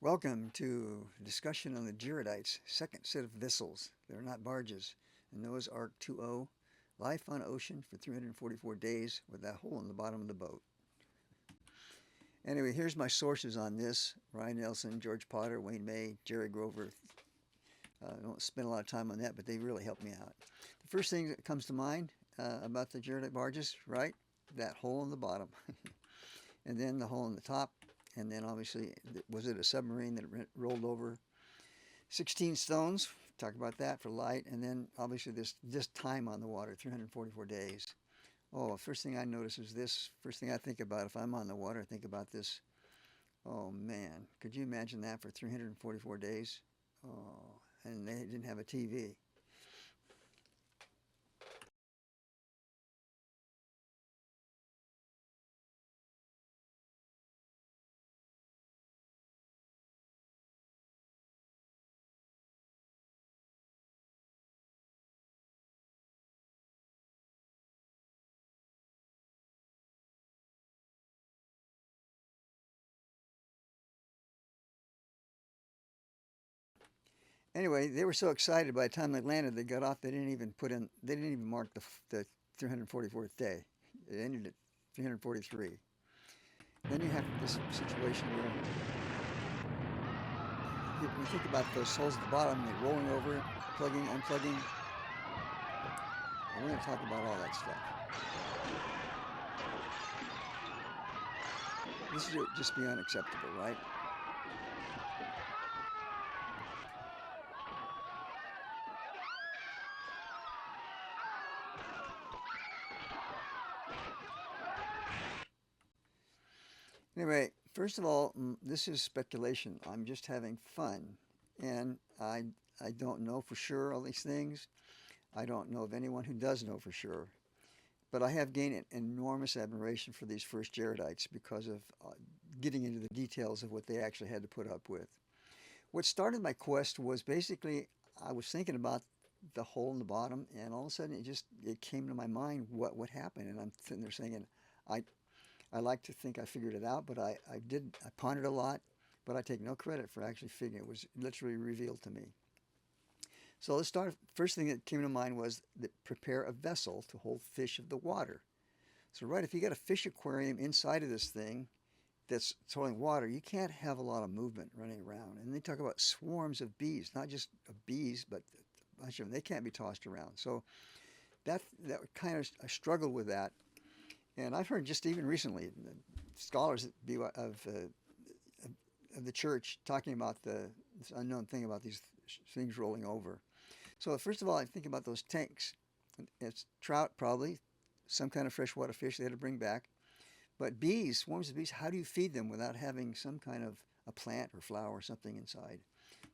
Welcome to a discussion on the Jaredites, second set of vessels. They're not barges. The Noah's Ark 2.0, life on ocean for 344 days with that hole in the bottom of the boat. Anyway, here's my sources on this. Ryan Nelson, George Potter, Wayne May, Jerry Grover. I don't spend a lot of time on that, but they really helped me out. The first thing that comes to mind about the Jaredite barges, right? That hole in the bottom. And then the hole in the top. And then obviously, was it a submarine that rolled over? 16 stones, talk about that for light. And then obviously this time on the water, 344 days. Oh, first thing I notice is this. First thing I think about if I'm on the water, I think about this. Oh man, could you imagine that for 344 days? Oh, and they didn't have a TV. Anyway, they were so excited by the time they landed, they got off. They didn't even they didn't even mark the 344th day. It ended at 343. Then you have this situation where you think about those holes at the bottom, they're rolling over, plugging, unplugging. And we're going to talk about all that stuff. This would just be unacceptable, right? Anyway, first of all, this is speculation. I'm just having fun. And I don't know for sure all these things. I don't know of anyone who does know for sure. But I have gained an enormous admiration for these first Jaredites because of getting into the details of what they actually had to put up with. What started my quest was basically I was thinking about the hole in the bottom, and all of a sudden it came to my mind what would happen. And I'm sitting there saying, I I like to think I figured it out, but I pondered a lot, but I take no credit for actually figuring it. It was literally revealed to me. So let's start. First thing that came to mind was that prepare a vessel to hold fish of the water. So right, if you got a fish aquarium inside of this thing that's holding water, you can't have a lot of movement running around. And they talk about swarms of bees, not just bees, but a bunch of them. They can't be tossed around. So that kind of, I struggled with that. And I've heard just even recently, scholars of the church talking about this unknown thing about these things rolling over. So first of all, I think about those tanks. It's trout probably, some kind of freshwater fish they had to bring back. But bees, swarms of bees, how do you feed them without having some kind of a plant or flower or something inside?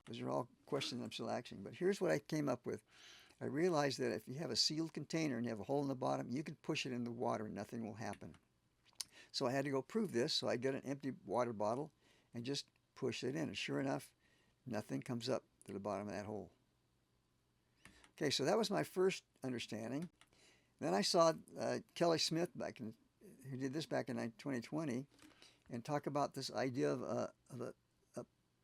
Those are all questions I'm still asking. But here's what I came up with. I realized that if you have a sealed container and you have a hole in the bottom, you can push it in the water and nothing will happen. So I had to go prove this. So I get an empty water bottle and just push it in. And sure enough, nothing comes up to the bottom of that hole. Okay, so that was my first understanding. Then I saw Kelly Smith who did this back in 2020, and talk about this idea of a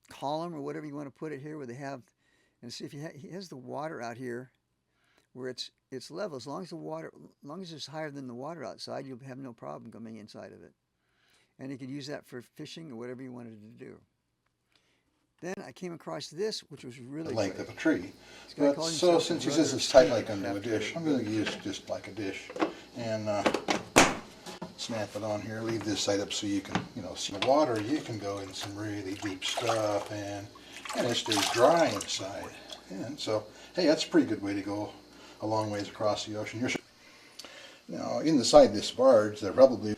column or whatever you want to put it here, where they have, and see if he has the water out here, where it's level. As long as it's higher than the water outside, you'll have no problem coming inside of it. And you could use that for fishing or whatever you wanted to do. Then I came across this, which was really the length great. of a tree. But So since he says it's tight like under a dish, I'm going to use just like a dish and snap it on here. Leave this side up so you can, see the water. You can go in some really deep stuff and it stays dry inside. And so, hey, that's a pretty good way to go a long ways across the ocean. Now, inside this barge, there probably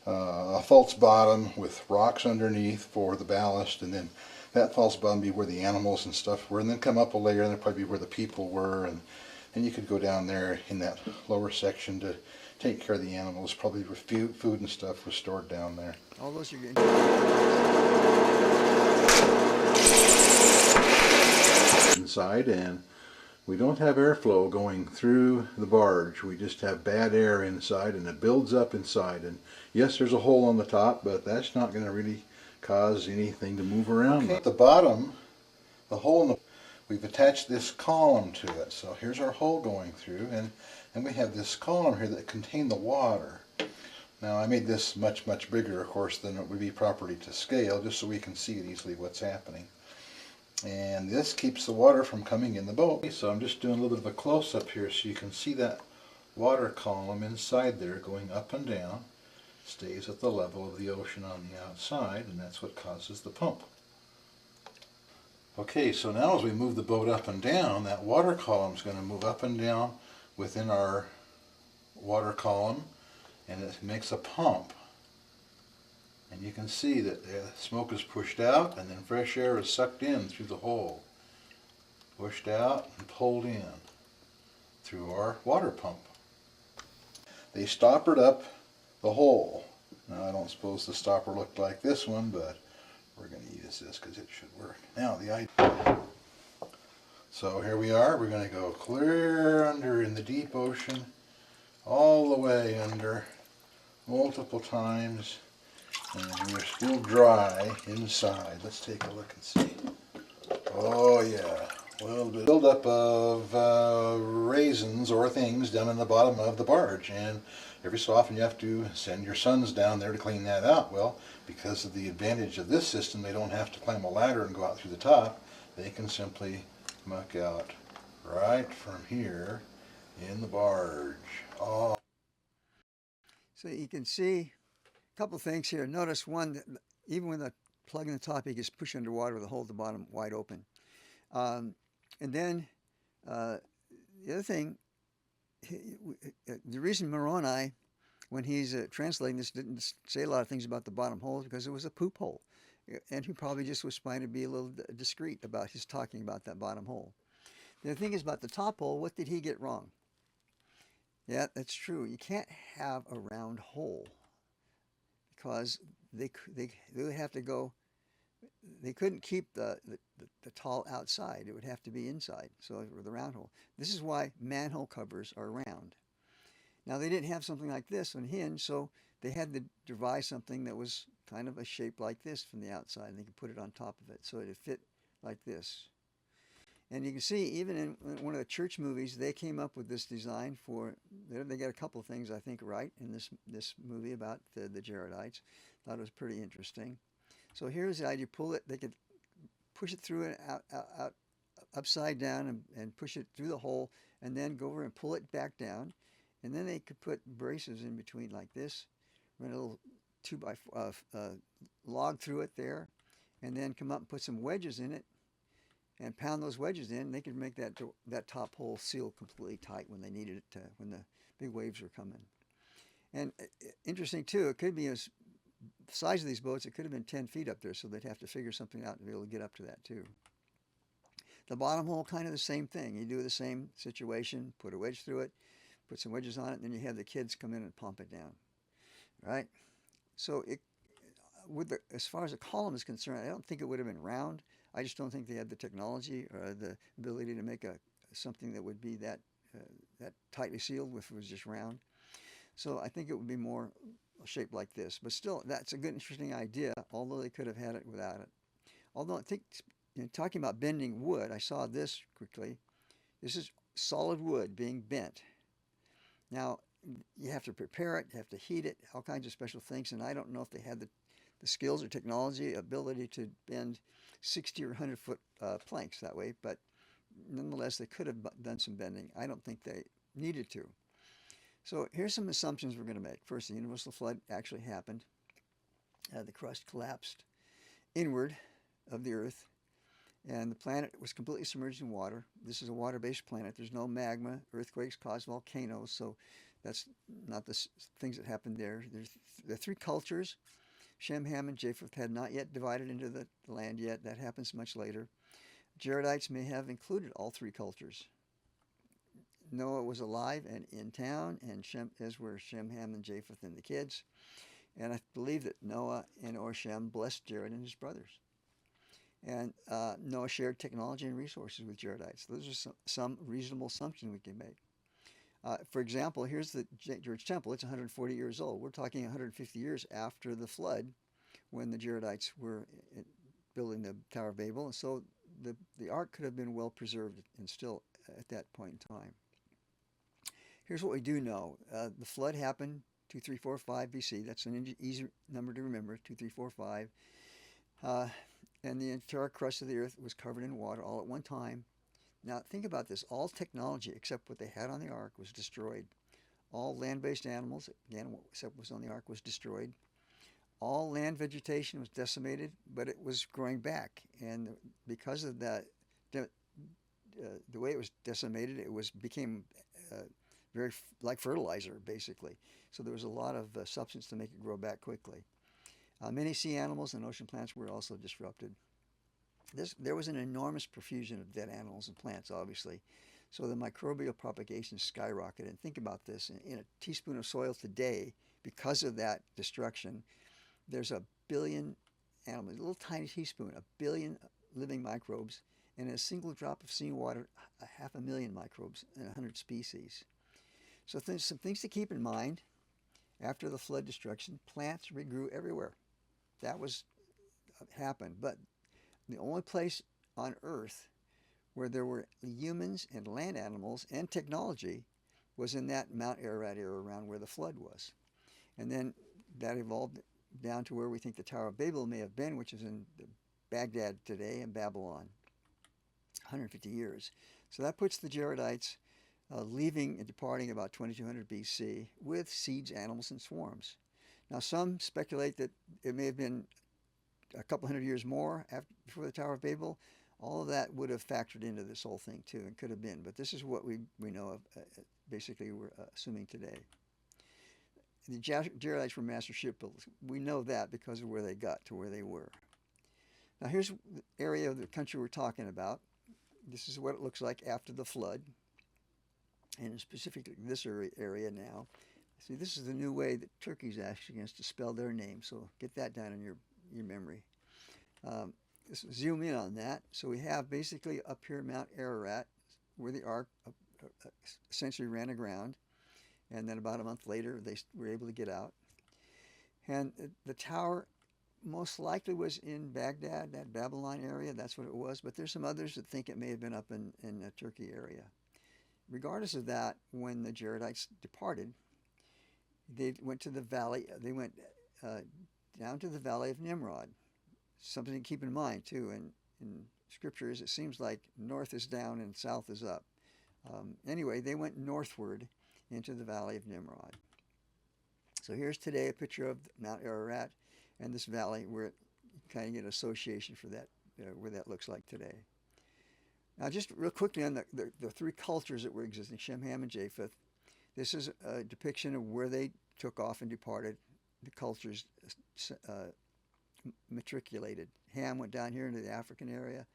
a false bottom with rocks underneath for the ballast, and then that false bottom be where the animals and stuff were, and then come up a layer, and then probably be where the people were, and you could go down there in that lower section to take care of the animals. Probably where food and stuff was stored down there. All those are good. Inside, and we don't have airflow going through the barge. We just have bad air inside, and it builds up inside. And yes, there's a hole on the top, but that's not going to really cause anything to move around. Okay. At the bottom, the hole in the, we've attached this column to it. So here's our hole going through, and we have this column here that contains the water. Now I made this much bigger, of course, than it would be properly to scale, just so we can see it easily what's happening. And this keeps the water from coming in the boat. So I'm just doing a little bit of a close-up here so you can see that water column inside there going up and down. Stays at the level of the ocean on the outside, and that's what causes the pump. Okay, so now as we move the boat up and down, that water column is going to move up and down within our water column, and it makes a pump. And you can see that the smoke is pushed out, and then fresh air is sucked in through the hole. Pushed out and pulled in through our water pump. They stoppered up the hole. Now I don't suppose the stopper looked like this one, but we're going to use this because it should work. Now the idea. So here we are. We're going to go clear under in the deep ocean, all the way under, multiple times, and we're still dry inside. Let's take a look and see. Oh yeah, a little bit buildup of raisins or things down in the bottom of the barge, and every so often you have to send your sons down there to clean that out. Well, because of the advantage of this system, they don't have to climb a ladder and go out through the top. They can simply muck out right from here in the barge. Oh. So you can see a couple things here. Notice one, that even with the plug in the top, you just push underwater with the hole at the bottom wide open. And then the other thing, the reason Moroni, when he's translating this, didn't say a lot of things about the bottom hole is because it was a poop hole. And he probably just was trying to be a little discreet about his talking about that bottom hole. The thing is about the top hole, what did he get wrong? Yeah, that's true. You can't have a round hole because they would have to go, they couldn't keep the tall outside. It would have to be inside, so the round hole. This is why manhole covers are round. Now, they didn't have something like this on hinge, so they had to devise something that was kind of a shape like this from the outside, and they could put it on top of it, so it would fit like this. And you can see, even in one of the church movies, they came up with this design for, they got a couple of things, I think, right in this movie about the Jaredites. Thought it was pretty interesting. So here's the idea, pull it, they could push it through and out upside down and push it through the hole, and then go over and pull it back down. And then they could put braces in between like this, run a little 2x4 log through it there, and then come up and put some wedges in it, and pound those wedges in. They could make that top hole seal completely tight when they needed it to, when the big waves were coming. And interesting too, it could be the size of these boats. It could have been 10 feet up there, so they'd have to figure something out to be able to get up to that too. The bottom hole, kind of the same thing. You do the same situation, put a wedge through it, put some wedges on it, and then you have the kids come in and pump it down, right? So as far as the column is concerned, I don't think it would have been round. I just don't think they had the technology or the ability to make something that would be that tightly sealed if it was just round. So I think it would be more shaped like this. But still, that's a good, interesting idea, although they could have had it without it. Although I think, talking about bending wood, I saw this quickly. This is solid wood being bent. Now, you have to prepare it, you have to heat it, all kinds of special things, and I don't know if they had the skills or technology, ability to bend 60 or 100-foot planks that way, but nonetheless, they could have done some bending. I don't think they needed to. So here's some assumptions we're going to make. First, the universal flood actually happened. The crust collapsed inward of the earth, and the planet was completely submerged in water. This is a water-based planet. There's no magma. Earthquakes cause volcanoes, so that's not the things that happened there. There's the three cultures. Shem, Ham, and Japheth had not yet divided into the land yet. That happens much later. Jaredites may have included all three cultures. Noah was alive and in town, and Shem, as were Shem, Ham, and Japheth and the kids. And I believe that Noah and or Shem blessed Jared and his brothers. And Noah shared technology and resources with Jaredites. Those are some reasonable assumptions we can make. For example, here's the George Temple. It's 140 years old. We're talking 150 years after the flood, when the Jaredites were building the Tower of Babel, and so the ark could have been well preserved and still at that point in time. Here's what we do know. The flood happened 2345 BC. That's an easy number to remember, 2345. And the entire crust of the earth was covered in water all at one time. Now think about this. All technology except what they had on the ark was destroyed. All land-based animals, again, except what was on the ark, was destroyed. All land vegetation was decimated, but it was growing back. And because of that, the way it was decimated, became very like fertilizer, basically. So there was a lot of substance to make it grow back quickly. Many sea animals and ocean plants were also disrupted. There was an enormous profusion of dead animals and plants, obviously. So the microbial propagation skyrocketed. And think about this. In a teaspoon of soil today, because of that destruction, there's a billion animals, a little tiny teaspoon, a billion living microbes, and in a single drop of seawater, 500,000 microbes and 100 species. So some things to keep in mind. After the flood destruction, plants regrew everywhere. That happened. But the only place on Earth where there were humans and land animals and technology was in that Mount Ararat area around where the flood was. And then that evolved down to where we think the Tower of Babel may have been, which is in Baghdad today and Babylon, 150 years. So that puts the Jaredites leaving and departing about 2200 BC with seeds, animals, and swarms. Now some speculate that it may have been a couple hundred years more before the Tower of Babel. All of that would have factored into this whole thing too, and could have been. But this is what we know of, basically we're assuming today. The Jaredites were master shipbuilders. We know that because of where they got to where they were. Now here's the area of the country we're talking about. This is what it looks like after the flood, and specifically this area now. See, this is the new way that Turkey's actually going to spell their name, so get that down in your memory. Let's zoom in on that. So we have basically up here Mount Ararat, where the ark essentially ran aground, and then about a month later they were able to get out. And the tower most likely was in Baghdad, that Babylon area. That's what it was. But there's some others that think it may have been up in the Turkey area. Regardless of that, when the Jaredites departed, they went to the valley. They went down to the valley of Nimrod. Something to keep in mind too. In scriptures, it seems like north is down and south is up. Anyway, they went northward into the valley of Nimrod. So here's today a picture of Mount Ararat and this valley where you kind of get an association for that, where that looks like today. Now just real quickly on the three cultures that were existing, Shem, Ham, and Japheth. This is a depiction of where they took off and departed. The cultures matriculated. Ham went down here into the African area.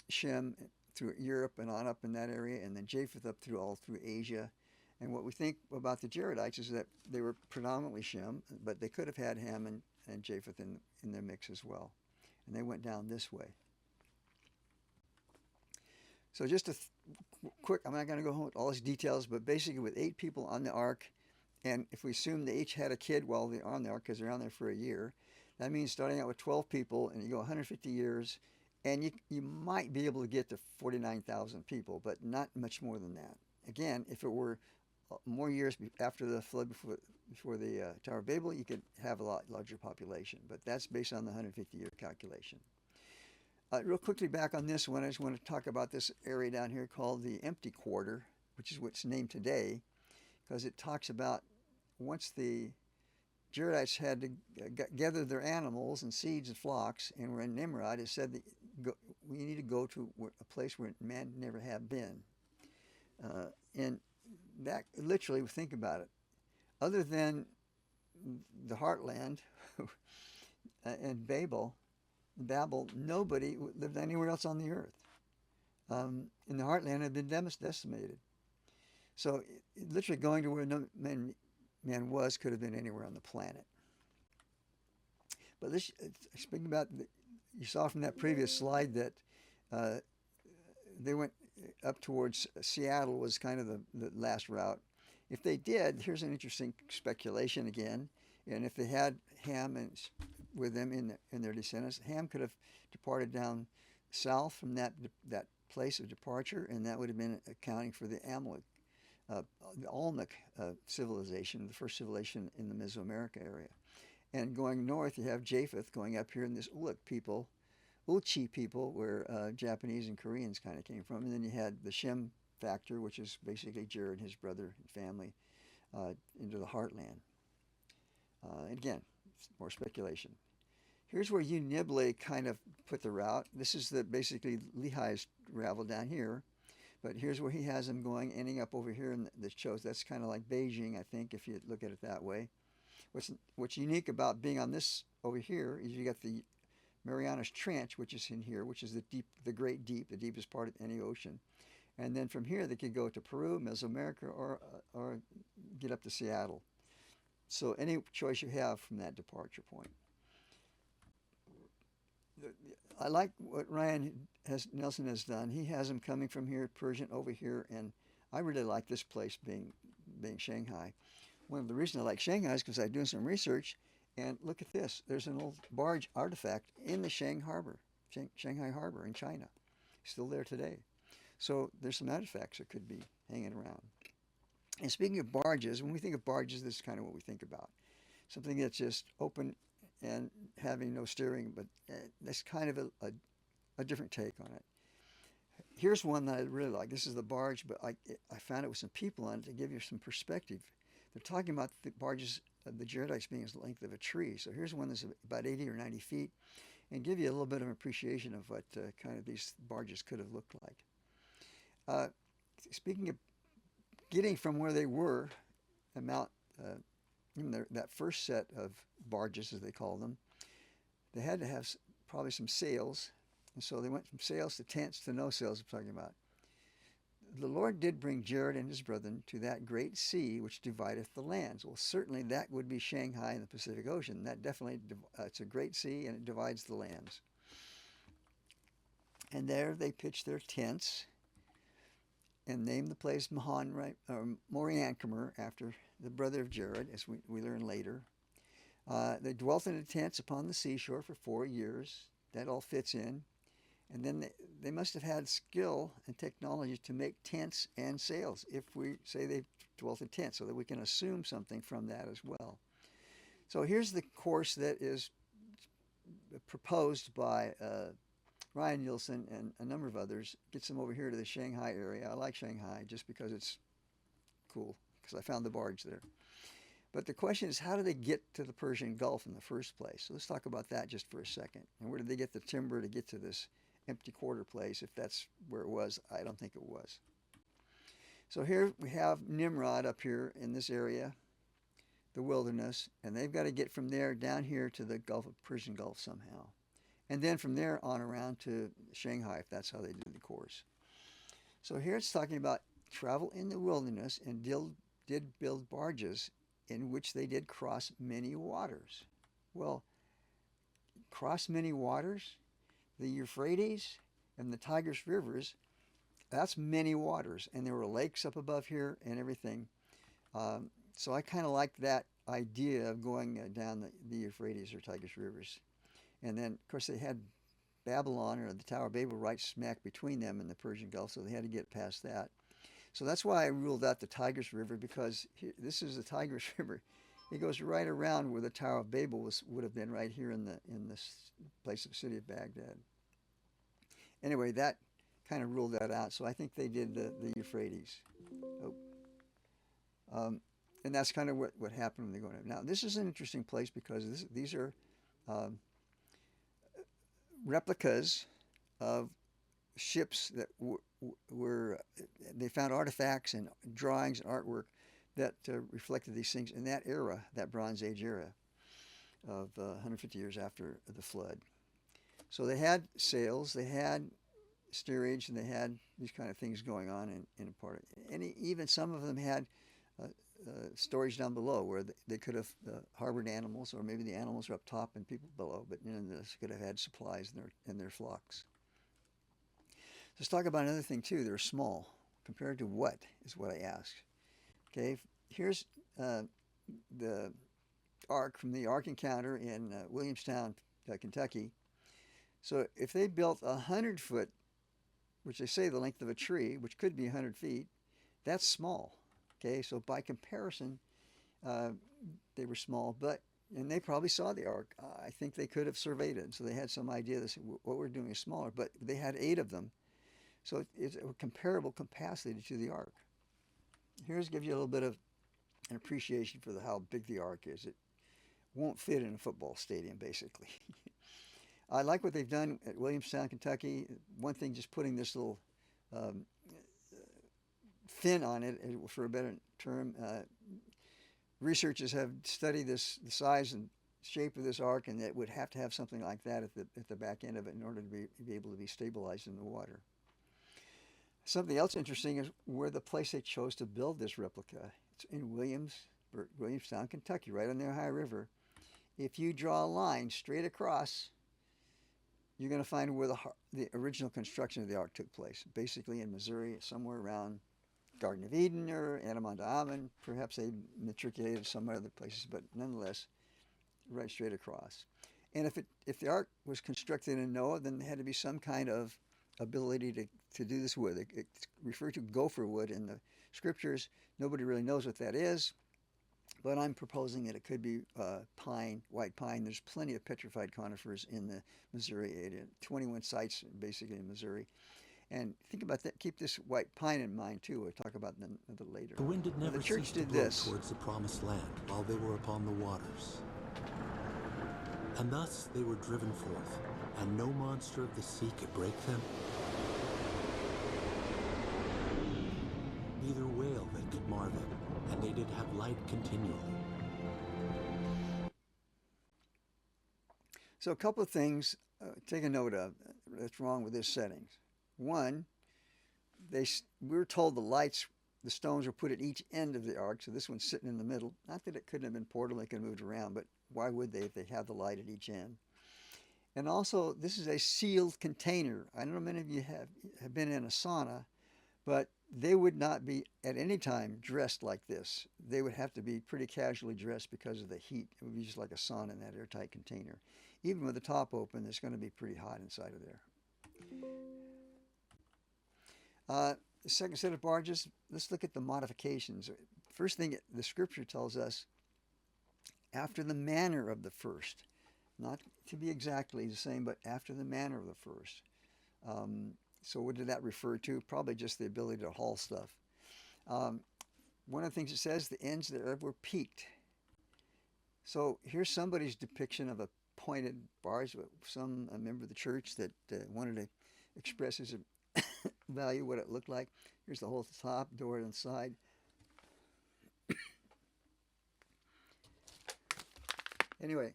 Shem through Europe and on up in that area, and then Japheth up all through Asia. And what we think about the Jaredites is that they were predominantly Shem, but they could have had Ham and Japheth in their mix as well. And they went down this way. So just a quick, I'm not going to go home with all these details, but basically with 8 people on the ark, and if we assume they each had a kid while they're on the ark, because they're on there for a year, that means starting out with 12 people, and you go 150 years, and you might be able to get to 49,000 people, but not much more than that. Again, if it were more years after the flood, before the Tower of Babel, you could have a lot larger population, but that's based on the 150-year calculation. Real quickly back on this one, I just want to talk about this area down here called the empty quarter, which is what's named today, because it talks about once the Jaredites had to gather their animals and seeds and flocks and were in Nimrod, it said that we need to go to a place where man never had been. And that literally, think about it, other than the heartland and Babel, nobody lived anywhere else on the earth. And the heartland had been decimated. So literally going to where no man was could have been anywhere on the planet. But this, speaking about, you saw from that previous slide that they went up towards Seattle was kind of the last route. If they did, here's an interesting speculation again. And if they had Ham with them in their descendants, Ham could have departed down south from that place of departure, and that would have been accounting for the Amalek, uh, the Olmec civilization, the first civilization in the Mesoamerica area. And going north, you have Japheth going up here, and this Uluk people, Uchi people, where Japanese and Koreans kind of came from. And then you had the Shem factor, which is basically Jared and his brother and family into the heartland. Again, more speculation. Here's where Unible kind of put the route. This is basically Lehi's travel down here, but here's where he has them going, ending up over here in the shows. That's kind of like Beijing, I think, if you look at it that way. What's unique about being on this over here is you got the Marianas Trench, which is in here, which is the great deep, the deepest part of any ocean. And then from here, they could go to Peru, Mesoamerica, or get up to Seattle. So any choice you have from that departure point. I like what Nelson has done. He has them coming from here, Persian over here, and I really like this place being Shanghai. One of the reasons I like Shanghai is because I'm doing some research, and look at this. There's an old barge artifact in the Shanghai Harbor in China. Still there today. So there's some artifacts that could be hanging around. And speaking of barges, when we think of barges, this is kind of what we think about. Something that's just open and having no steering, but that's kind of a different take on it. Here's one that I really like. This is the barge, but I found it with some people on it to give you some perspective. They're talking about the barges of the Jaredites being as the length of a tree. So here's one that's about 80 or 90 feet and give you a little bit of an appreciation of what kind of these barges could have looked like. Speaking of getting from where they were, that first set of barges, as they call them, they had to have probably some sails. And so they went from sails to tents to no sails, I'm talking about. The Lord did bring Jared and his brethren to that great sea which divideth the lands. Well, certainly that would be Shanghai in the Pacific Ocean. That definitely, it's a great sea and it divides the lands. And there they pitched their tents and named the place Moriancumer after the brother of Jared, as we learn later. They dwelt in the tents upon the seashore for 4 years. That all fits in. And then they must have had skill and technology to make tents and sails, if we say they dwelt in tents, so that we can assume something from that as well. So here's the course that is proposed by Ryan Nielsen and a number of others. Gets them over here to the Shanghai area. I like Shanghai just because it's cool, because I found the barge there. But the question is, how do they get to the Persian Gulf in the first place? So let's talk about that just for a second. And where did they get the timber to get to this empty quarter place, if that's where it was? I don't think it was. So here we have Nimrod up here in this area, the wilderness, and they've got to get from there down here to the Persian Gulf somehow. And then from there on around to Shanghai, if that's how they do the course. So here it's talking about travel in the wilderness and did build barges in which they did cross many waters. Well, cross many waters? The Euphrates and the Tigris rivers, that's many waters. And there were lakes up above here and everything. So I kind of like that idea of going down the Euphrates or Tigris rivers. And then, of course, they had Babylon, or the Tower of Babel, right smack between them and the Persian Gulf, so they had to get past that. So that's why I ruled out the Tigris River, because this is the Tigris River. It goes right around where the Tower of Babel would have been, right here in this place of the city of Baghdad. Anyway, that kind of ruled that out. So I think they did the Euphrates. And that's kind of what happened when they go in. Now, this is an interesting place because these are replicas of ships that they found artifacts and drawings and artwork that reflected these things in that era, that Bronze Age era of 150 years after the flood. So they had sails, they had steerage, and they had these kind of things going on in a part of it. And even some of them had storage down below where they could have harbored animals, or maybe the animals are up top and people below, but they could have had supplies in their flocks. Let's talk about another thing too. They're small. Compared to what is what I asked. Okay, here's the ark from the Ark Encounter in Williamstown, Kentucky. So if they built 100 foot, which they say the length of a tree, which could be 100 feet, that's small. Okay, so by comparison, uh, they were small, but and they probably saw the ark. I think they could have surveyed it, so they had some idea that what we're doing is smaller. But they had 8 of them, so it's a comparable capacity to the ark. Here's gives you a little bit of an appreciation for how big the ark is. It won't fit in a football stadium, basically. I like what they've done at Williamstown, Kentucky. One thing, just putting this little um, fin on it, for a better term. Researchers have studied the size and shape of this ark, and it would have to have something like that at the back end of it in order to be able to be stabilized in the water. Something else interesting is where the place they chose to build this replica. It's in Williamstown, Kentucky, right on the Ohio River. If you draw a line straight across, you're going to find where the original construction of the ark took place, basically in Missouri, somewhere around Garden of Eden or Annamonda Almond. Perhaps they matriculated some other places, but nonetheless, right straight across. And if the ark was constructed in Noah, then there had to be some kind of ability to do this wood. It's referred to gopher wood in the scriptures. Nobody really knows what that is, but I'm proposing that it could be pine, white pine. There's plenty of petrified conifers in the Missouri area, 21 sites basically in Missouri. And think about that. Keep this white pine in mind too. We'll talk about them later. The wind had Now, never the church ceased to did blow this. towards the promised land while they were upon the waters. And thus they were driven forth, and no monster of the sea could break them, neither whale that could mar them, and they did have light continually. So a couple of things take a note of that's wrong with this settings. One, we were told the stones were put at each end of the ark, so this one's sitting in the middle. Not that it couldn't have been portable, they could have moved around, but why would they if they have the light at each end? And also, this is a sealed container. I don't know many of you have been in a sauna, but they would not be at any time dressed like this. They would have to be pretty casually dressed because of the heat. It would be just like a sauna in that airtight container. Even with the top open, it's going to be pretty hot inside of there. The second set of barges, let's look at the modifications. First thing the scripture tells us, after the manner of the first. Not to be exactly the same, but after the manner of the first. So what did that refer to? Probably just the ability to haul stuff. One of the things it says, the ends thereof were peaked. So here's somebody's depiction of a pointed barge. Some a member of the church that wanted to express his value, what it looked like. Here's the whole top, door inside. Anyway,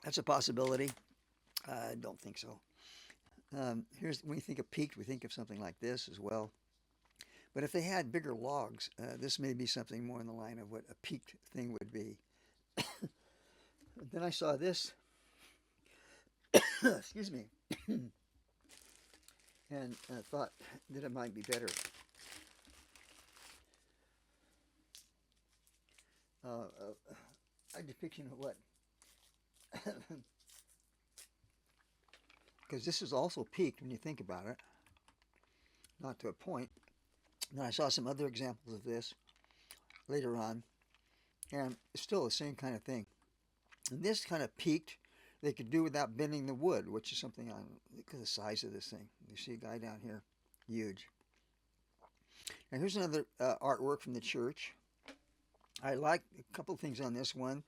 that's a possibility. I don't think so. Here's when you think of peaked, we think of something like this as well. But if they had bigger logs, this may be something more in the line of what a peaked thing would be. Then I saw this. Excuse me. And I thought that it might be better. A depiction of what? Because this is also peaked when you think about it. Not to a point. Then I saw some other examples of this later on. And it's still the same kind of thing. And this kind of peaked, they could do without bending the wood, which is something on, look at the size of this thing. You see a guy down here, huge. Now here's another artwork from the church. I like a couple of things on this one.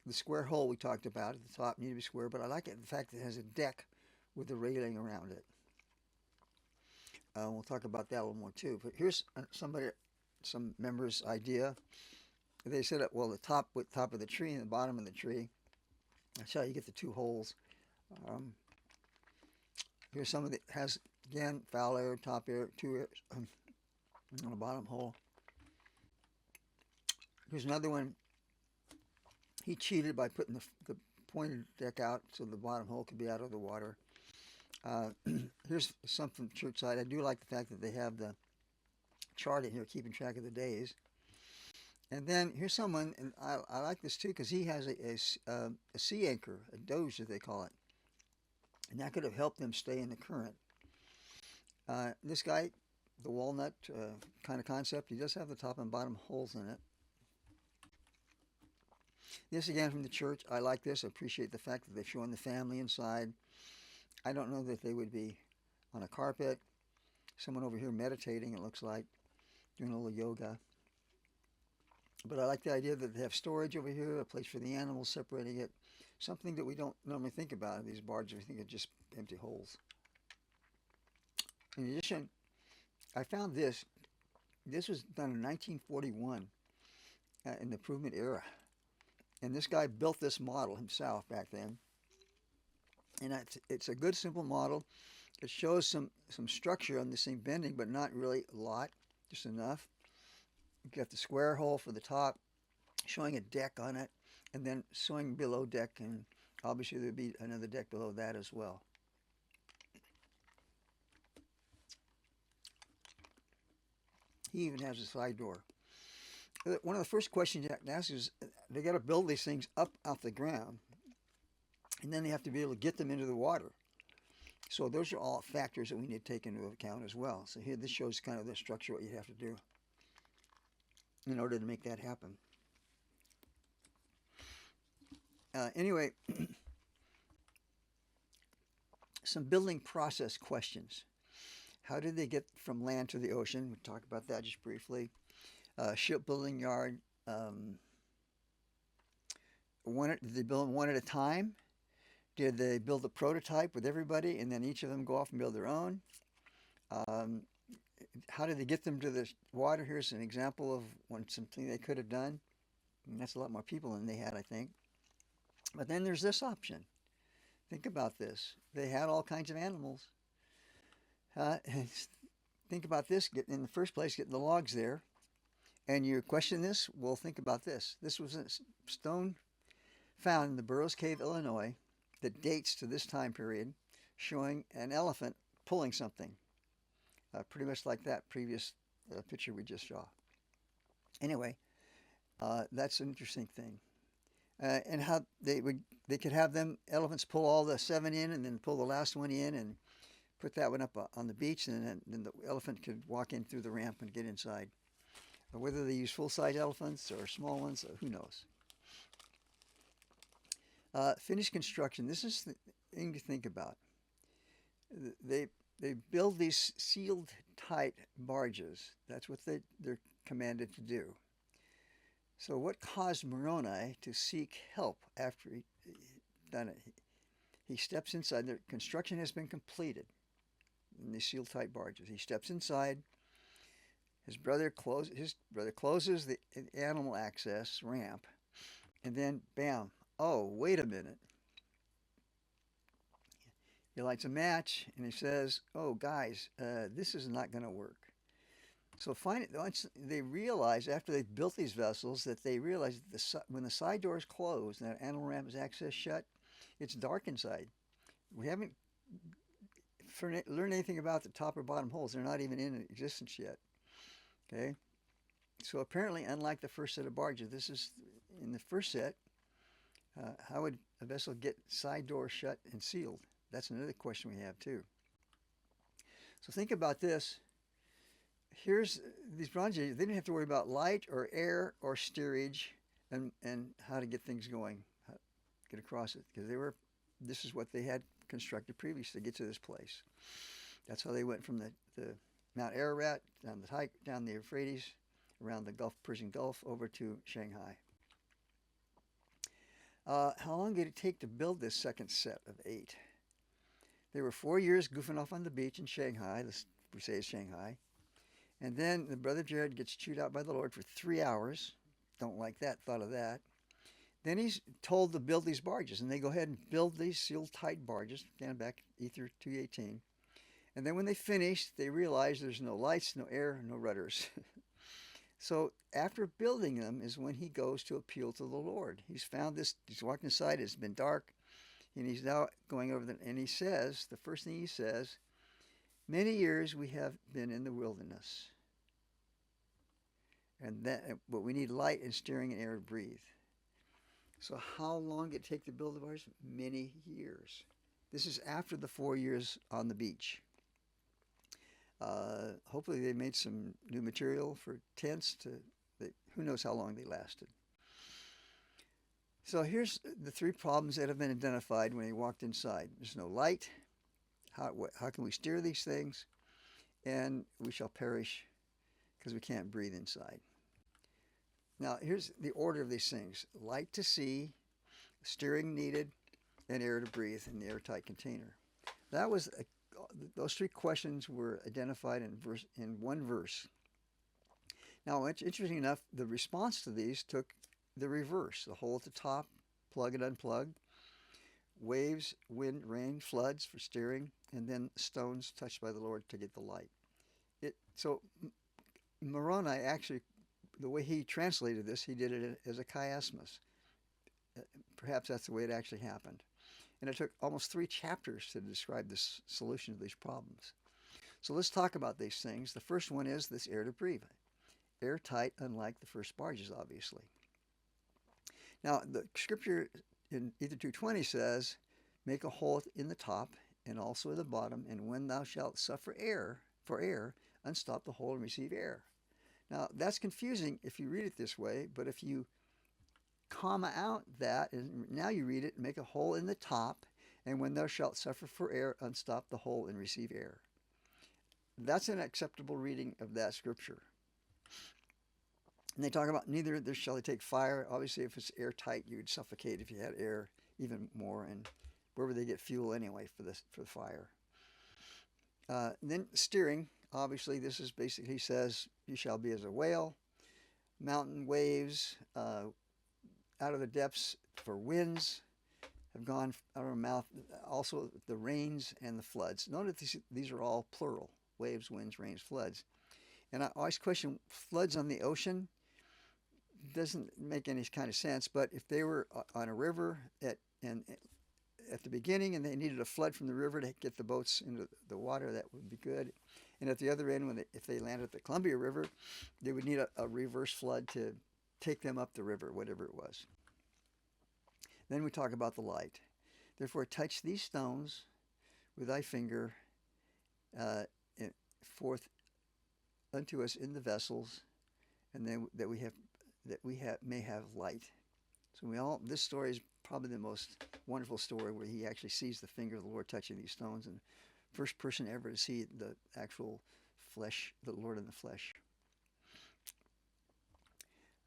The square hole we talked about at the top needed to be square, but I like it, the fact that it has a deck with a railing around it. We'll talk about that a little more too. But here's some member's idea. They said, well, the top of the tree and the bottom of the tree. That's how you get the two holes. Here's some of it has, again, foul air, top air, two airs on the bottom hole. Here's another one. He cheated by putting the pointed deck out so the bottom hole could be out of the water. Here's some from church side. I do like the fact that they have the chart in here keeping track of the days. And then here's someone, and I like this too because he has a sea anchor, a doge as they call it, and that could have helped them stay in the current. This guy, the walnut kind of concept, he does have the top and bottom holes in it. This again from the church. I like this. I appreciate the fact that they've shown the family inside. I don't know that they would be on a carpet. Someone over here meditating, it looks like, doing a little yoga. But I like the idea that they have storage over here, a place for the animals, separating it. Something that we don't normally think about in these barges. We think of just empty holes. In addition, I found this. This was done in 1941 in the improvement era. And this guy built this model himself back then. And it's a good, simple model. It shows some structure on this thing bending, but not really a lot, just enough. You got the square hole for the top, showing a deck on it, and then showing below deck, and obviously there'd be another deck below that as well. He even has a side door. One of the first questions you have to ask is, they got to build these things up off the ground, and then they have to be able to get them into the water. So those are all factors that we need to take into account as well. So here, this shows kind of the structure, what you have to do in order to make that happen. Anyway, some building process questions. How did they get from land to the ocean? We'll talk about that just briefly. Shipbuilding yard. Did they build them one at a time? Did they build a prototype with everybody and then each of them go off and build their own? How did they get them to the water? Here's an example of something they could have done. And that's a lot more people than they had, I think. But then there's this option. Think about this. They had all kinds of animals. Think about this. In the first place, getting the logs there. And you question this? Well, think about this. This was a stone found in the Burroughs Cave, Illinois, that dates to this time period, showing an elephant pulling something. Pretty much like that previous picture we just saw. Anyway, that's an interesting thing. And how they could have them elephants pull all the 7 in and then pull the last one in and put that one up on the beach, and then the elephant could walk in through the ramp and get inside. But whether they use full-size elephants or small ones, who knows? Finished construction. This is the thing to think about. They build these sealed tight barges. That's what they're commanded to do. So what caused Moroni to seek help after he done it? He steps inside. The construction has been completed in these sealed tight barges. He steps inside. His brother closes the animal access ramp, and then bam! Oh, wait a minute. He lights a match and he says, "Oh, guys, this is not going to work." So once they realize, after they've built these vessels, that they realize that when the side door is closed and that animal ramp is access shut, it's dark inside. We haven't learned anything about the top or bottom holes. They're not even in existence yet. Okay? So apparently, unlike the first set of barges, this is in the first set. How would a vessel get side door shut and sealed? That's another question we have too. So think about this. Here's these barges. They didn't have to worry about light or air or steerage and how to get things going, how to get across it, because this is what they had constructed previously to get to this place. That's how they went from the Mount Ararat down the Euphrates, around the Persian Gulf, over to Shanghai. How long did it take to build this second set of 8? They were 4 years goofing off on the beach in Shanghai. We say it's Shanghai. And then the brother Jared gets chewed out by the Lord for 3 hours. Don't like that, thought of that. Then he's told to build these barges, and they go ahead and build these sealed tight barges, down back Ether 218. And then when they finish, they realize there's no lights, no air, no rudders. So after building them is when he goes to appeal to the Lord. He's found this, he's walking aside, it's been dark, and he's now going over and he says, the first thing he says, "Many years we have been in the wilderness, but we need light and steering and air to breathe. So how long did it take to build the barge? Many years. This is after the 4 years on the beach. Hopefully they made some new material for tents who knows how long they lasted. So here's the three problems that have been identified when he walked inside. There's no light. How can we steer these things? And we shall perish because we can't breathe inside. Now here's the order of these things. Light to see, steering needed, and air to breathe in the airtight container. Those three questions were identified in one verse. Now, interesting enough, the response to these took the reverse. The hole at the top, plug and unplug, waves, wind, rain, floods for steering, and then stones touched by the Lord to get the light. So Moroni actually, the way he translated this, he did it as a chiasmus. Perhaps that's the way it actually happened. And it took almost 3 chapters to describe this solution to these problems. So let's talk about these things. The first one is this air to breathe. Airtight, unlike the first barges, obviously. Now, the scripture in Ether 2:20 says, make a hole in the top and also in the bottom, and when thou shalt suffer for air, unstop the hole and receive air. Now, that's confusing if you read it this way, but if you comma out that, and now you read it, make a hole in the top, and when thou shalt suffer for air, unstop the hole and receive air. That's an acceptable reading of that scripture. And they talk about neither there shall they take fire. Obviously, if it's airtight, you'd suffocate if you had air even more. And where would they get fuel anyway for the fire? Then steering, obviously, this is basically, he says, you shall be as a whale. Mountain waves, out of the depths for winds have gone out of our mouth. Also the rains and the floods. Note that these are all plural. Waves, winds, rains, floods. And I always question floods on the ocean. Doesn't make any kind of sense, but if they were on a river at the beginning and they needed a flood from the river to get the boats into the water, that would be good. And at the other end, if they landed at the Columbia River, they would need a reverse flood to take them up the river, whatever it was. Then we talk about the light. Therefore, touch these stones with thy finger forth unto us in the vessels, and then that we may have light. So this story is probably the most wonderful story where he actually sees the finger of the Lord touching these stones, and first person ever to see the actual flesh, the Lord in the flesh.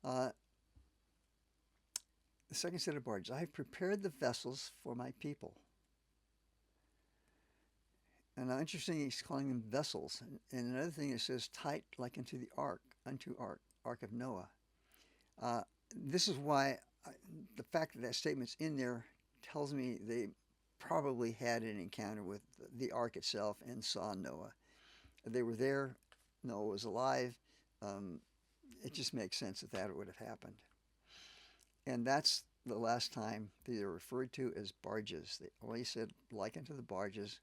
The second set of barges. I have prepared the vessels for my people. And now, interesting, he's calling them vessels. And another thing, it says, tight like unto the ark of Noah. This is why the fact that statement's in there tells me they probably had an encounter with the ark itself and saw Noah. They were there. Noah was alive. It just makes sense that would have happened. And that's the last time they are referred to as barges. They only said like unto the barges.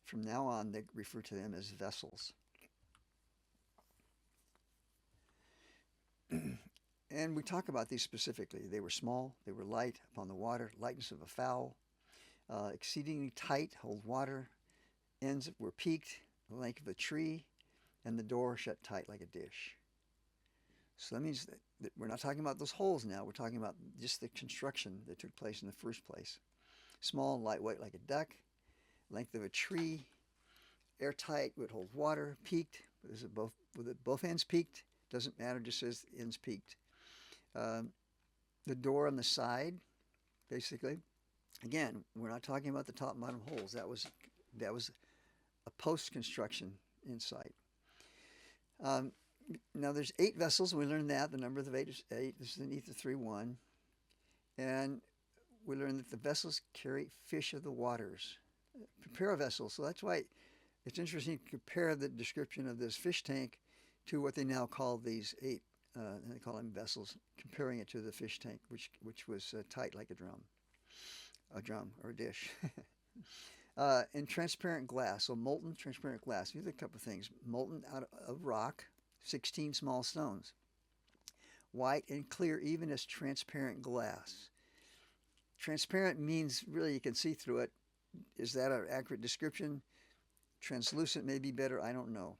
From now on, they refer to them as vessels. And we talk about these specifically. They were small, they were light upon the water, lightness of a fowl, exceedingly tight, hold water, ends were peaked, the length of a tree, and the door shut tight like a dish. So that means that we're not talking about those holes now. We're talking about just the construction that took place in the first place. Small and lightweight like a duck, length of a tree, airtight, would hold water, peaked. With both ends peaked? Doesn't matter, just says ends peaked. The door on the side, basically. Again, we're not talking about the top and bottom holes. That was a post-construction insight. Now there's 8 vessels. We learned that. The number of the 8 is 8. This is in Ether 3:1. And we learned that the vessels carry fish of the waters. Prepare a vessel. So that's why it's interesting to compare the description of this fish tank to what they now call these 8, and they call them vessels, comparing it to the fish tank, which was tight like a drum or a dish. And transparent glass, so molten transparent glass. These are a couple of things. Molten out of rock, 16 small stones. white and clear, even as transparent glass. Transparent means really you can see through it. Is that an accurate description? Translucent may be better, I don't know.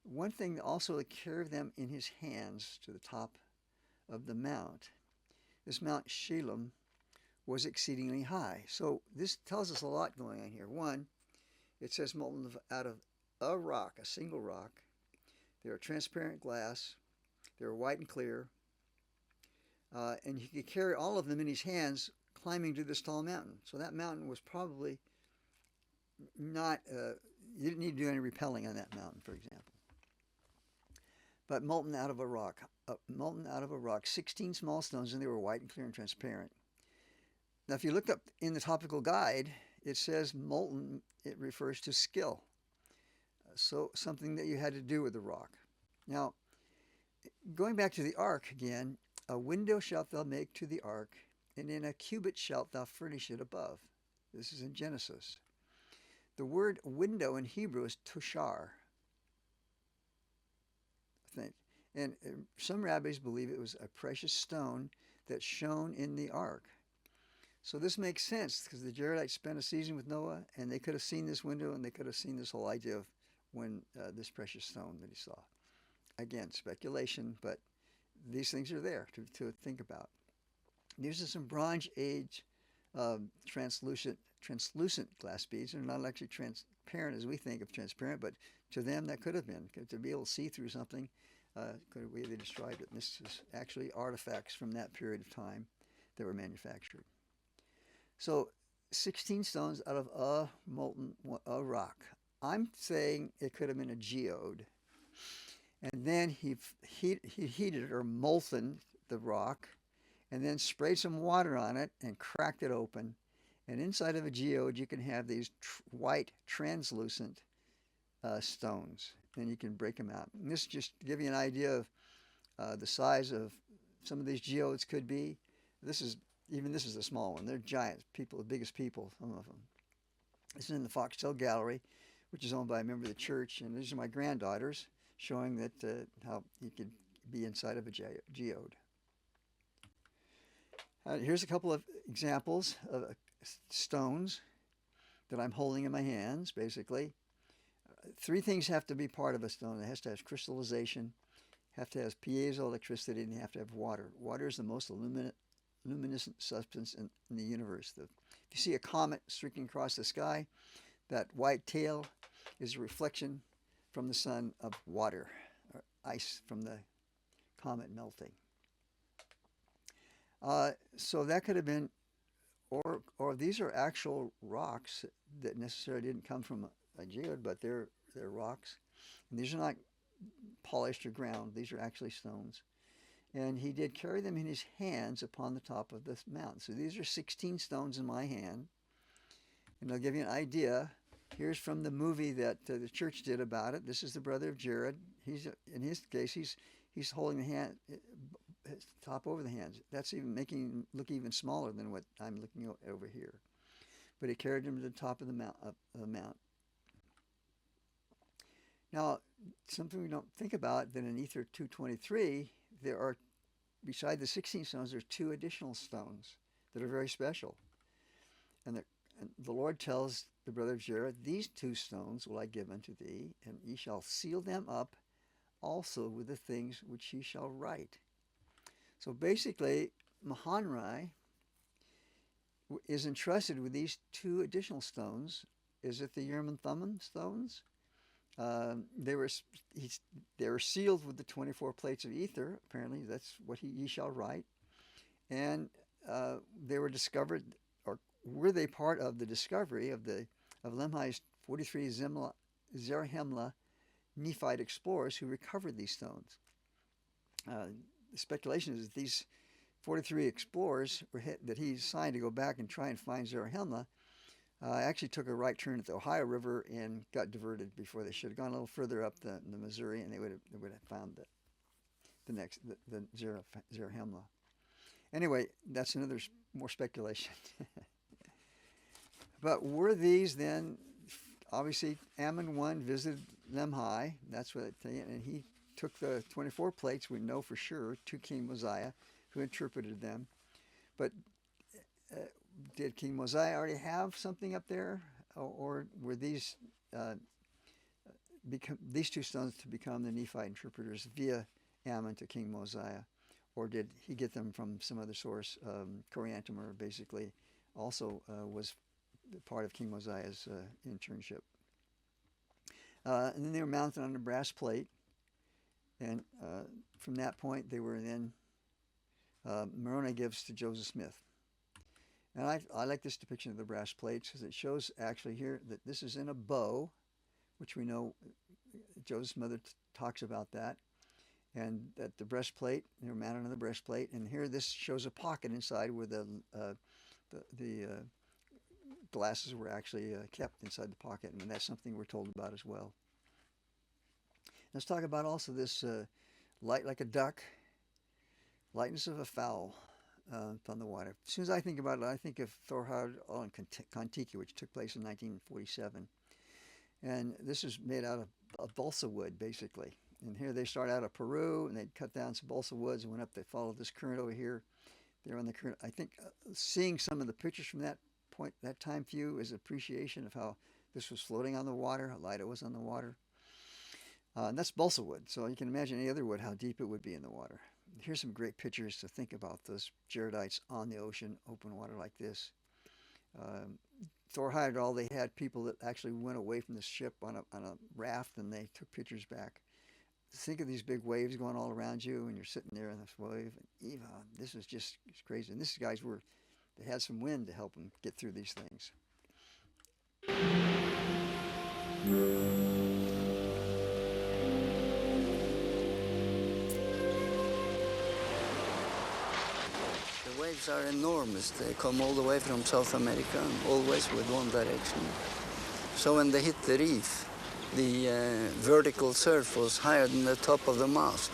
One thing also, to carry them in his hands to the top of the mount. This Mount Shalem was exceedingly high. So this tells us a lot going on here. One, it says molten out of a rock, a single rock. They were transparent glass. They were white and clear. And he could carry all of them in his hands climbing to this tall mountain. So that mountain was probably not, you didn't need to do any rappelling on that mountain, for example. But molten out of a rock, 16 small stones, and they were white and clear and transparent. Now, if you look up in the topical guide, it says molten, it refers to skill. So something that you had to do with the rock. Now, going back to the ark again, a window shalt thou make to the ark, and in a cubit shalt thou furnish it above. This is in Genesis. The word window in Hebrew is tushar, I think. And some rabbis believe it was a precious stone that shone in the ark. So this makes sense because the Jaredites spent a season with Noah, and they could have seen this window, and they could have seen this whole idea of when this precious stone that he saw. Again, speculation, but these things are there to think about. These are some Bronze Age translucent glass beads. They're not actually transparent as we think of transparent, but to them that could have been. To be able to see through something, could have they described it. And this is actually artifacts from that period of time that were manufactured. So 16 stones out of a molten rock. I'm saying it could have been a geode. And then he heated or molten the rock and then sprayed some water on it and cracked it open. And inside of a geode, you can have these white translucent stones. And you can break them out. And this just to give you an idea of the size of some of these geodes could be. This is a small one. They're giants, people, the biggest people, some of them. This is in the Foxtel Gallery, which is owned by a member of the church. And these are my granddaughters, showing that how you could be inside of a geode. Here's a couple of examples of stones that I'm holding in my hands, basically. Three things have to be part of a stone. It has to have crystallization, have to have piezoelectricity, and have to have water. Water is the most luminescent substance in the universe. If you see a comet streaking across the sky, that white tail is a reflection from the sun of water, or ice from the comet melting. So that could have been, or these are actual rocks that necessarily didn't come from a geode, but they're rocks. And these are not polished or ground. These are actually stones. And he did carry them in his hands upon the top of this mountain. So these are 16 stones in my hand. And I'll give you an idea. Here's from the movie that the church did about it. This is the brother of Jared. He's in his case, he's holding the hand top over the hands. That's even making him look even smaller than what I'm looking over here. But he carried him to the top of the mount. Now, something we don't think about, that in Ether 223, there are, beside the 16 stones, there are 2 additional stones that are very special. And the Lord tells the brother of Jared, these 2 stones will I give unto thee, and ye shall seal them up also with the things which ye shall write. So basically, Mahonri is entrusted with these 2 additional stones. Is it the Urim and Thummim stones? They were sealed with the 24 plates of ether. Apparently, that's what ye shall write. And they were discovered, or were they part of the discovery of Lemhi's 43 Zarahemla Nephite explorers who recovered these stones? The speculation is that these 43 explorers that he assigned to go back and try and find Zarahemla actually took a right turn at the Ohio River and got diverted before they should have gone a little further up the Missouri, and they would have found the Zarahemla. Anyway, that's another more speculation. But were these then, obviously Ammon I visited Lemhi, that's what they, and he took the 24 plates, we know for sure, to King Mosiah, who interpreted them. But uh, did King Mosiah already have something up there, or were these two stones to become the Nephite interpreters via Ammon to King Mosiah, or did he get them from some other source? Coriantumr basically also was part of King Mosiah's internship. And then they were mounted on a brass plate, and from that point they were then Moroni gives to Joseph Smith. And I like this depiction of the brass plates because it shows actually here that this is in a bow, which we know Joseph's mother talks about that, and that the breastplate, they were mounted on the breastplate, and here this shows a pocket inside where the glasses were actually kept inside the pocket, and that's something we're told about as well. Let's talk about also this light like a duck, lightness of a fowl on the water. As soon as I think about it, I think of Thorhard on Kon-Tiki, which took place in 1947. And this is made out of balsa wood, basically. And here they start out of Peru, and they'd cut down some balsa woods and went up. They followed this current over here. They're on the current. I think seeing some of the pictures from that point, that time view, is appreciation of how this was floating on the water, how light it was on the water. And that's balsa wood, so you can imagine any other wood, how deep it would be in the water. Here's some great pictures to think about those Jaredites on the ocean, open water like this. Thor hired all. They had people that actually went away from the ship on a raft, and they took pictures back. Think of these big waves going all around you, and you're sitting there in this wave. And Eva, this is just crazy. And these guys they had some wind to help them get through these things. The waves are enormous. They come all the way from South America, and always with one direction. So when they hit the reef, the vertical surf was higher than the top of the mast.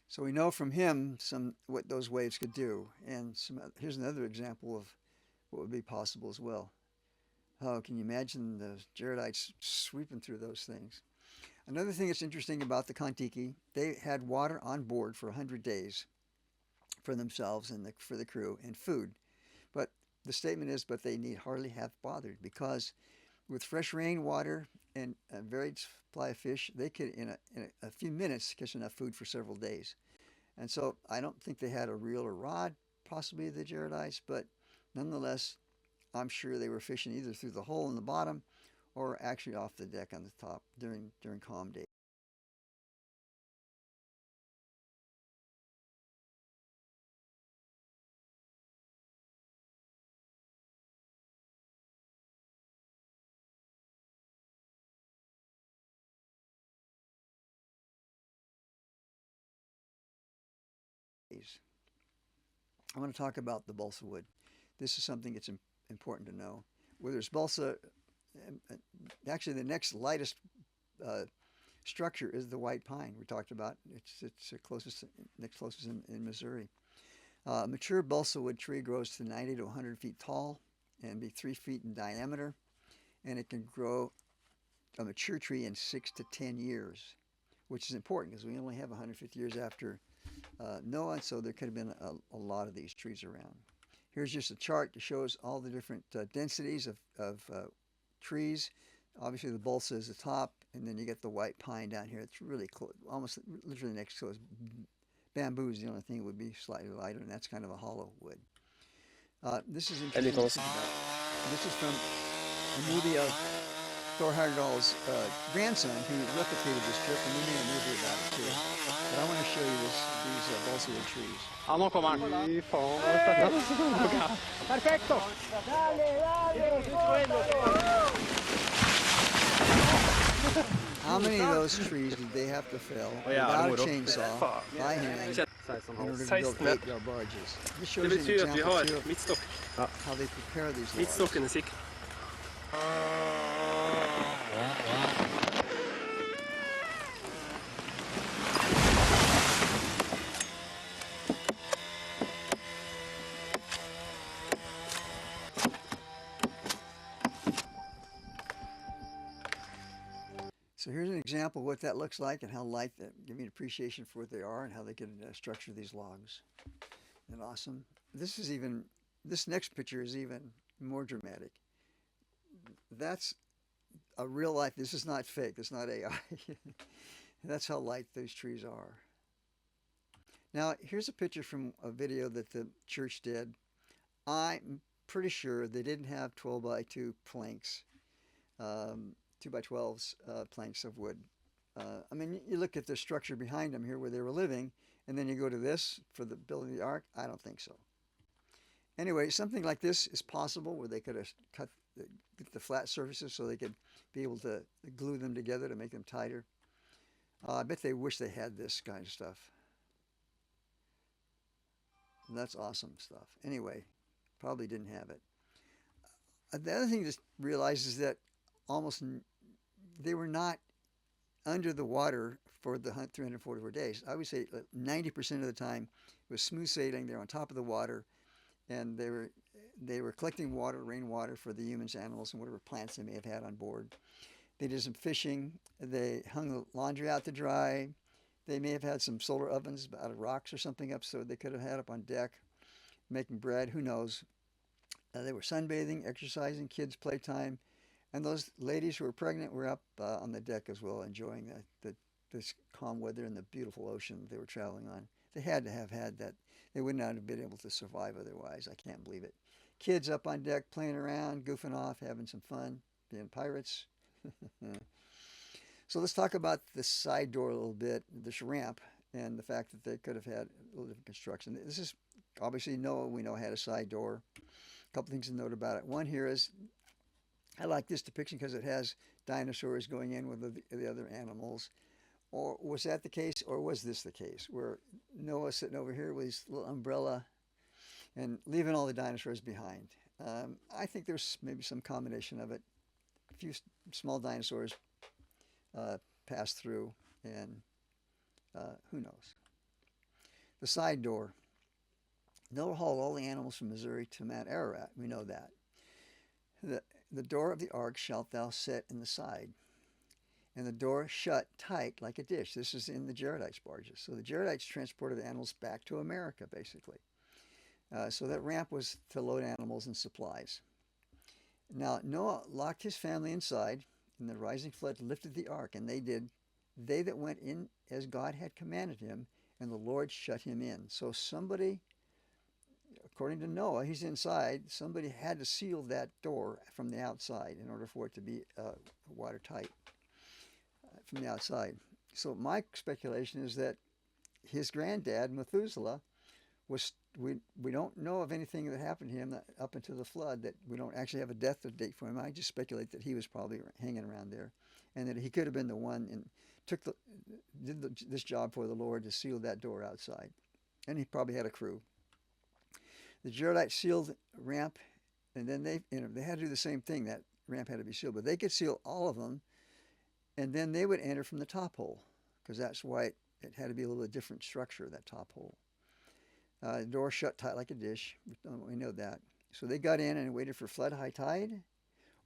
So we know from him what those waves could do. And here's another example of what would be possible as well. Oh, can you imagine the Jaredites sweeping through those things? Another thing that's interesting about the Kon-Tiki, they had water on board for 100 days for themselves and for the crew, and food. But the statement is, but they need hardly have bothered, because with fresh rainwater and a varied supply of fish, they could, in a few minutes, catch enough food for several days. And so I don't think they had a reel or rod, possibly the Jaredites, but nonetheless, I'm sure they were fishing either through the hole in the bottom or actually off the deck on the top during calm days. I want to talk about the balsa wood. This is something that's important to know. Where there's balsa, actually the next lightest structure is the white pine we talked about. It's next closest in Missouri. Mature balsa wood tree grows to 90 to 100 feet tall and be 3 feet in diameter, and it can grow a mature tree in 6 to 10 years, which is important because we only have 150 years after Noah, so there could have been a lot of these trees around. Here's just a chart that shows all the different densities of trees. Obviously the balsa is the top, and then you get the white pine down here. It's really close, almost literally next to us. Bamboo is the only thing that would be slightly lighter, and that's kind of a hollow wood. This is interesting. This is from a movie of Thor Heyerdahl's grandson, who replicated this trip, and we made a movie about it too. But I want to show you these balsa wood trees. Ja, nu kommer han. Fy fan, perfetto! How many of those trees did they have to fell without a chainsaw by hand in order to build 8-yard barges? This shows you an example too of how they prepare these logs. Mittstocken är sikker. So here's an example of what that looks like and how light, give me an appreciation for what they are and how they can structure these logs. Isn't that awesome? This next picture is even more dramatic. That's a real life, this is not fake, this is not AI. That's how light those trees are. Now, here's a picture from a video that the church did. I'm pretty sure they didn't have 12 by 2 planks, 2 by 12s planks of wood. I mean, you look at the structure behind them here where they were living, and then you go to this for the building of the ark. I don't think so. Anyway, something like this is possible where they could have get the flat surfaces so they could be able to glue them together to make them tighter. I bet they wish they had this kind of stuff. That's awesome stuff. Anyway, probably didn't have it. The other thing to realize is that they were not under the water for the 344 days. I would say 90% of the time it was smooth sailing. They're on top of the water, and they were collecting water, rainwater for the humans, animals, and whatever plants they may have had on board. They did some fishing. They hung the laundry out to dry. They may have had some solar ovens out of rocks or something up, so they could have had up on deck making bread. Who knows? They were sunbathing, exercising, kids' playtime, and those ladies who were pregnant were up on the deck as well, enjoying this calm weather and the beautiful ocean they were traveling on. They had to have had that. They would not have been able to survive otherwise. I can't believe it. Kids up on deck playing around, goofing off, having some fun, being pirates. So let's talk about the side door a little bit, this ramp, and the fact that they could have had a little different construction. This is obviously Noah, we know, had a side door. A couple things to note about it. One here is, I like this depiction because it has dinosaurs going in with the other animals. Or was that the case, or was this the case, where Noah sitting over here with his little umbrella and leaving all the dinosaurs behind? I think there's maybe some combination of it. A few small dinosaurs passed through, and who knows. The side door. Noah hauled all the animals from Missouri to Mount Ararat. We know that. The door of the ark shalt thou set in the side, and the door shut tight like a dish. This is in the Jaredites' barges. So the Jaredites transported animals back to America, basically. So that ramp was to load animals and supplies. Now, Noah locked his family inside, and the rising flood lifted the ark, and they that went in as God had commanded him, and the Lord shut him in. So somebody, according to Noah, he's inside, somebody had to seal that door from the outside in order for it to be watertight from the outside. So my speculation is that his granddad, Methuselah, we don't know of anything that happened to him up until the flood, that we don't actually have a death date for him. I just speculate that he was probably hanging around there, and that he could have been the one and did this job for the Lord to seal that door outside. And he probably had a crew. The Jaredites sealed the ramp, and then they had to do the same thing. That ramp had to be sealed, but they could seal all of them, and then they would enter from the top hole, because that's why it had to be a little different structure, that top hole. The door shut tight like a dish. We know that. So they got in and waited for flood high tide,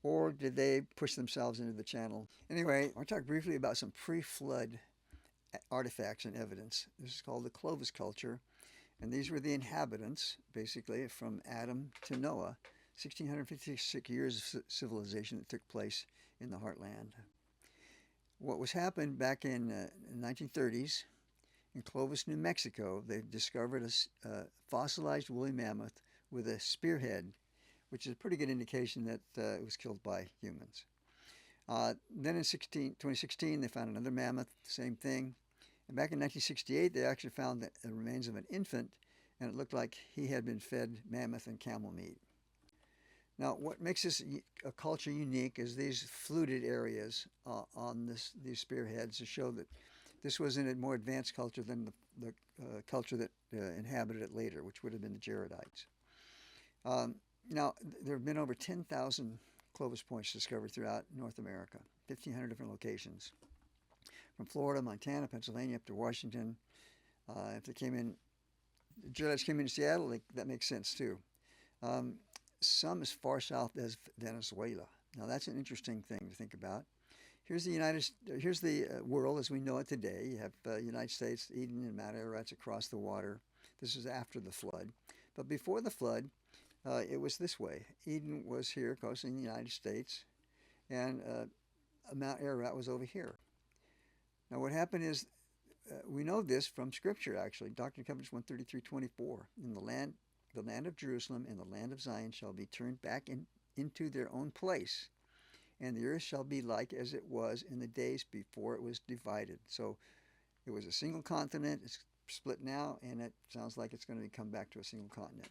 or did they push themselves into the channel? Anyway, I want to talk briefly about some pre-flood artifacts and evidence. This is called the Clovis culture, and these were the inhabitants, basically, from Adam to Noah. 1,656 years of civilization that took place in the heartland. What was happened back in the 1930s, in Clovis, New Mexico, they discovered a fossilized woolly mammoth with a spearhead, which is a pretty good indication that it was killed by humans. Then in 2016, they found another mammoth, same thing. And back in 1968, they actually found the remains of an infant, and it looked like he had been fed mammoth and camel meat. Now, what makes this a culture unique is these fluted areas on these spearheads to show that this was in a more advanced culture than the culture that inhabited it later, which would have been the Jaredites. Now, there have been over 10,000 Clovis points discovered throughout North America, 1,500 different locations, from Florida, Montana, Pennsylvania, up to Washington. If the Jaredites came into Seattle, that makes sense too. Some as far south as Venezuela. Now, that's an interesting thing to think about. here's the world as we know it today. You have United States, Eden, and Mount Ararat's across the water. This is after the flood, but before the flood, it was this way. Eden was here, of course, in the United States, and Mount Ararat was over here. Now, what happened is, we know this from Scripture, actually. Doctrine and Covenants 133:24. In the land of Jerusalem and the land of Zion shall be turned back into their own place, and the earth shall be like as it was in the days before it was divided. So it was a single continent. It's split now, and it sounds like it's going to come back to a single continent.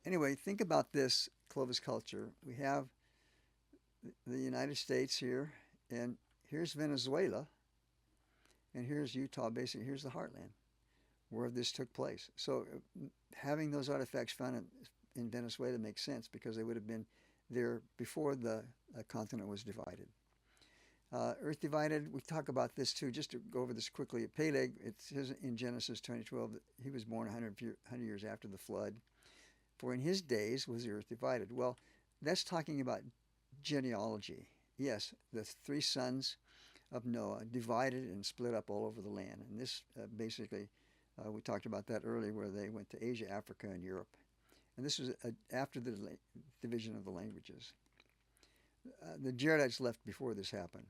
Anyway, think about this Clovis culture. We have the United States here, and here's Venezuela, and here's Utah, basically. Here's the heartland where this took place. So having those artifacts found in Venezuela makes sense because they would have been there before the continent was divided. Earth divided, we talk about this too, just to go over this quickly. Peleg, it says in Genesis 20:12 that he was born 100 years after the flood. For in his days was the earth divided. Well, that's talking about genealogy. Yes, the three sons of Noah divided and split up all over the land. And this basically, we talked about that earlier, where they went to Asia, Africa, and Europe. And this was after the division of the languages. The Jaredites left before this happened.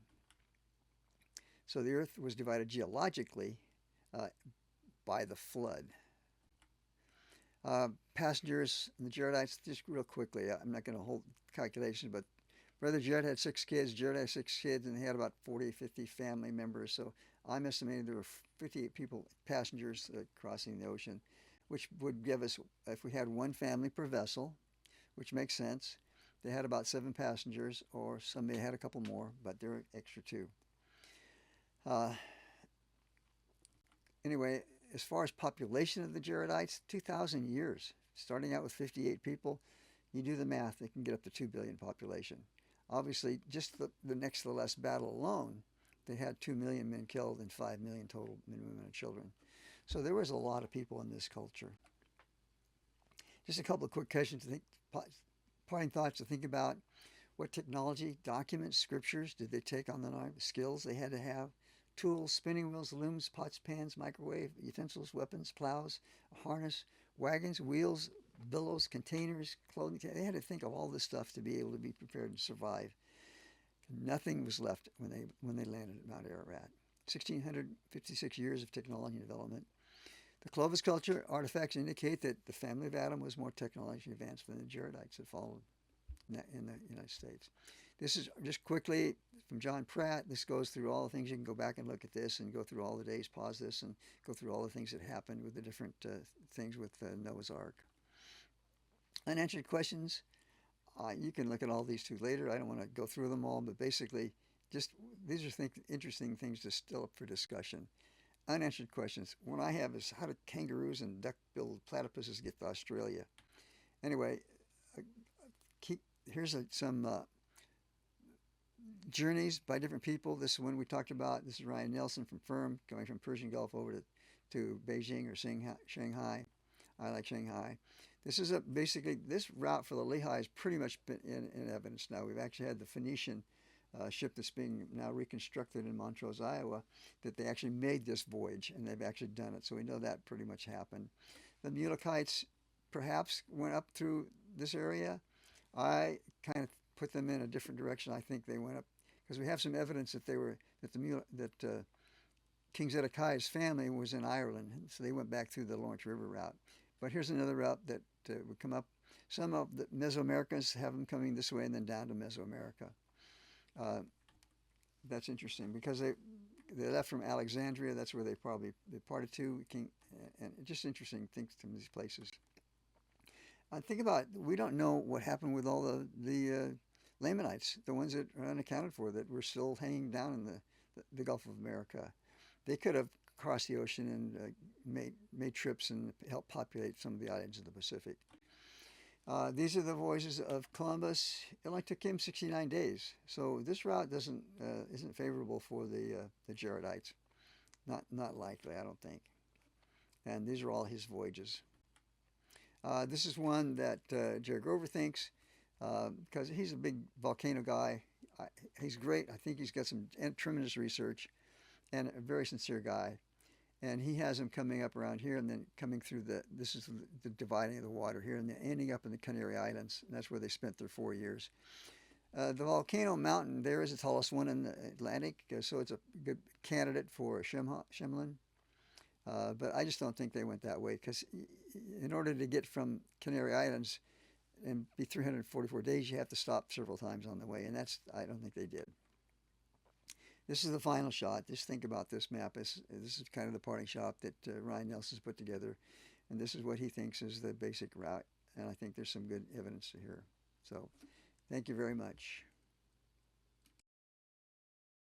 So the earth was divided geologically by the flood. Passengers and the Jaredites, just real quickly, I'm not going to hold calculations, but Brother Jared had 6 kids, Jared had 6 kids, and they had about 40, 50 family members. So I'm estimating there were 58 people, passengers crossing the ocean, which would give us, if we had one family per vessel, which makes sense, they had about 7 passengers, or some may have had a couple more, but there were extra 2. Anyway, as far as population of the Jaredites, 2,000 years, starting out with 58 people. You do the math, they can get up to 2 billion population. Obviously, just the next to the last battle alone, they had 2 million men killed and 5 million total men, women, and children. So there was a lot of people in this culture. Just a couple of quick questions to think, parting thoughts to think about. What technology, documents, scriptures did they take on the skills they had to have? Tools, spinning wheels, looms, pots, pans, microwave, utensils, weapons, plows, a harness, wagons, wheels, billows, containers, clothing. They had to think of all this stuff to be able to be prepared and survive. Nothing was left when they landed at Mount Ararat. 1,656 years of technology development. The Clovis culture artifacts indicate that the family of Adam was more technologically advanced than the Jaredites that followed in the United States. This is just quickly from John Pratt. This goes through all the things. You can go back and look at this and go through all the days, pause this, and go through all the things that happened with the different things with Noah's Ark. Unanswered questions. You can look at all these too later. I don't want to go through them all, but basically, just these are interesting things to still up for discussion. Unanswered questions. One I have is, how did kangaroos and duck-billed platypuses get to Australia? Anyway, here's some journeys by different people. This is one we talked about. This is Ryan Nelson from Firm, going from Persian Gulf over to Beijing or Shanghai. I like Shanghai. This is basically, this route for the Lehigh has pretty much been in evidence now. We've actually had the Phoenician ship that's being now reconstructed in Montrose, Iowa, that they actually made this voyage, and they've actually done it. So we know that pretty much happened. The Mulekites perhaps went up through this area. I kind of put them in a different direction. I think they went up because we have some evidence that King Zedekiah's family was in Ireland, so they went back through the Lawrence River route. But here's another route that would come up. Some of the Mesoamericans have them coming this way and then down to Mesoamerica. That's interesting because they left from Alexandria. That's where they parted to. And just interesting things from these places. Think about, we don't know what happened with all the Lamanites, the ones that are unaccounted for, that were still hanging down in the Gulf of America. They could have crossed the ocean and made trips and helped populate some of the islands of the Pacific. These are the voyages of Columbus. It only took him 69 days. So this route isn't favorable for the Jaredites. Not likely, I don't think. And these are all his voyages. This is one that Jerry Grover thinks, because he's a big volcano guy. he's great. I think he's got some tremendous research and a very sincere guy. And he has them coming up around here and then coming through this is the dividing of the water here and then ending up in the Canary Islands. And that's where they spent their 4 years. The volcano mountain there is the tallest one in the Atlantic, so it's a good candidate for Shemlin. But I just don't think they went that way because in order to get from Canary Islands and be 344 days, you have to stop several times on the way, and I don't think they did. This is the final shot. Just think about this map. This is kind of the parting shot that Ryan Nelson's put together, and this is what he thinks is the basic route, and I think there's some good evidence to here. So thank you very much.